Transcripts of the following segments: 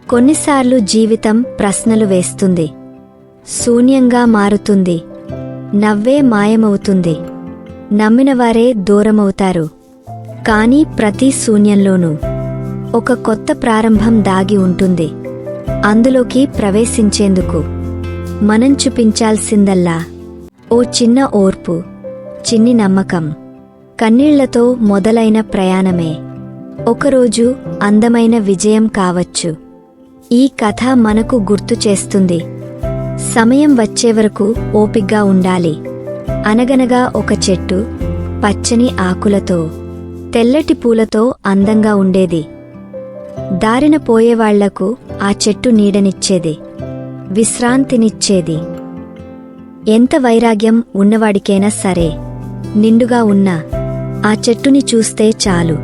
కొన్నిసార్లు జీవితం ప్రశ్నలు వేస్తుంది, శూన్యంగా మారుతుంది, నవ్వే మాయమవుతుంది, నమ్మినవారే దూరమవుతారు. కానీ ప్రతి శూన్యంలోనూ ఒక కొత్త ప్రారంభం దాగి ఉంటుంది. అందులోకి ప్రవేశించేందుకు మనం చూపించాల్సిందల్లా ఓ చిన్న ఓర్పు, చిన్ని నమ్మకం, కన్నీళ్లతో మొదలైన ప్రయాణమే ఒకరోజు అందమైన విజయం కావచ్చు. ఈ కథ మనకు గుర్తు చేస్తుంది, సమయం వచ్చేవరకు ఓపిగ్గా ఉండాలి. అనగనగా ఒక చెట్టు పచ్చని ఆకులతో, తెల్లటి పూలతో అందంగా ఉండేది. దారిన పోయేవాళ్లకు ఆ చెట్టు నీడనిచ్చేది, విశ్రాంతినిచ్చేది. ఎంత వైరాగ్యం ఉన్నవాడికైనా సరే, నిండుగా ఉన్న ఆ చెట్టుని చూస్తే చాలు,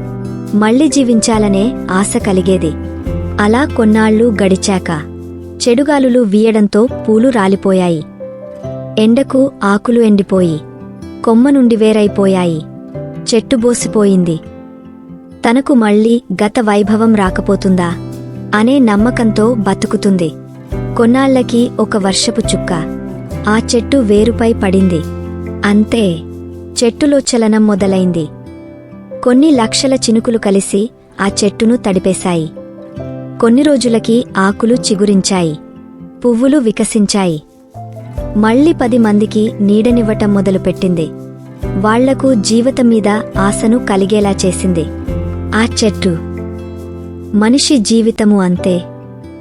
మళ్ళీ జీవించాలనే ఆశ కలిగేది. అలా కొన్నాళ్లు గడిచాక చెడుగాలులు వీయడంతో పూలు రాలిపోయాయి. ఎండకు ఆకులు ఎండిపోయి కొమ్మ నుండి వేరైపోయాయి. చెట్టు బోసిపోయింది. తనకు మళ్ళీ గత వైభవం రాకపోతుందా అనే నమ్మకంతో బతుకుతుంది. కొన్నాళ్లకి ఒక వర్షపు చుక్క ఆ చెట్టు వేరుపై పడింది. అంతే, చెట్టులో చలనం మొదలైంది. కొన్ని లక్షల చినుకులు కలిసి ఆ చెట్టును తడిపేశాయి. కొన్ని రోజులకి ఆకులు చిగురించాయి, పువ్వులు వికసించాయి. మళ్ళీ 10 మందికి నీడనివ్వటం మొదలుపెట్టింది. వాళ్లకు జీవితం మీద ఆశను కలిగేలా చేసింది ఆ చెట్టు. మనిషి జీవితము అంతే.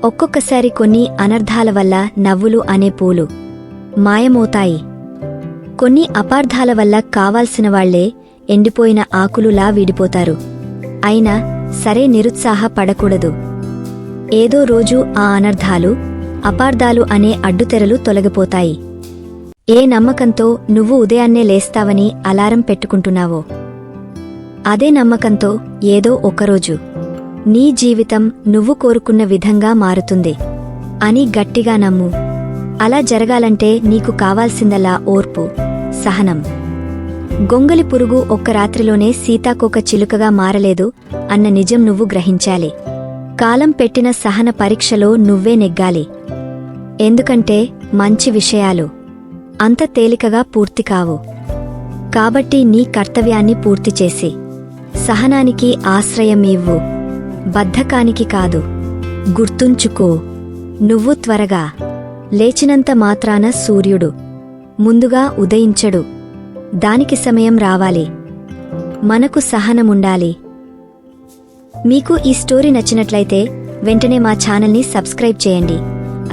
ఒక్కొక్కసారి కొన్ని అనర్థాల వల్ల నవ్వులు అనే పూలు మాయమవుతాయి. కొన్ని అపార్థాల వల్ల కావాల్సిన వాళ్లే ఎండిపోయిన ఆకులులా వీడిపోతారు. అయినా సరే, నిరుత్సాహపడకూడదు. ఏదో రోజు ఆ అనర్థాలు, అపార్థాలు అనే అడ్డుతెరలు తొలగిపోతాయి. ఏ నమ్మకంతో నువ్వు ఉదయాన్నే లేస్తావని అలారం పెట్టుకుంటున్నావో, అదే నమ్మకంతో ఏదో ఒకరోజు నీ జీవితం నువ్వు కోరుకున్న విధంగా మారుతుంది అని గట్టిగా నమ్ము. అలా జరగాలంటే నీకు కావాల్సిందల్లా ఓర్పు, సహనం. గొంగలి పురుగు ఒక్క రాత్రిలోనే సీతాకోక చిలుకగా మారలేదు అన్న నిజం నువ్వు గ్రహించాలి. కాలం పెట్టిన సహన పరీక్షలో నువ్వే నెగ్గాలి. ఎందుకంటే మంచి విషయాలు అంత తేలికగా పూర్తి కావు. కాబట్టి నీ కర్తవ్యాన్ని పూర్తిచేసి సహనానికి ఆశ్రయం ఇవ్వు, బద్ధకానికి కాదు. గుర్తుంచుకో, నువ్వు త్వరగా లేచినంత మాత్రాన సూర్యుడు ముందుగా ఉదయించడు. దానికి సమయం రావాలి. మనకు సహనముండాలి. మీకు ఈ స్టోరీ నచ్చినట్లయితే వెంటనే మా ఛానల్ని సబ్స్క్రైబ్ చేయండి.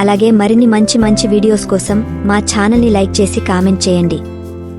అలాగే మరిన్ని మంచి వీడియోస్ కోసం మా ఛానల్ని లైక్ చేసి కామెంట్ చేయండి.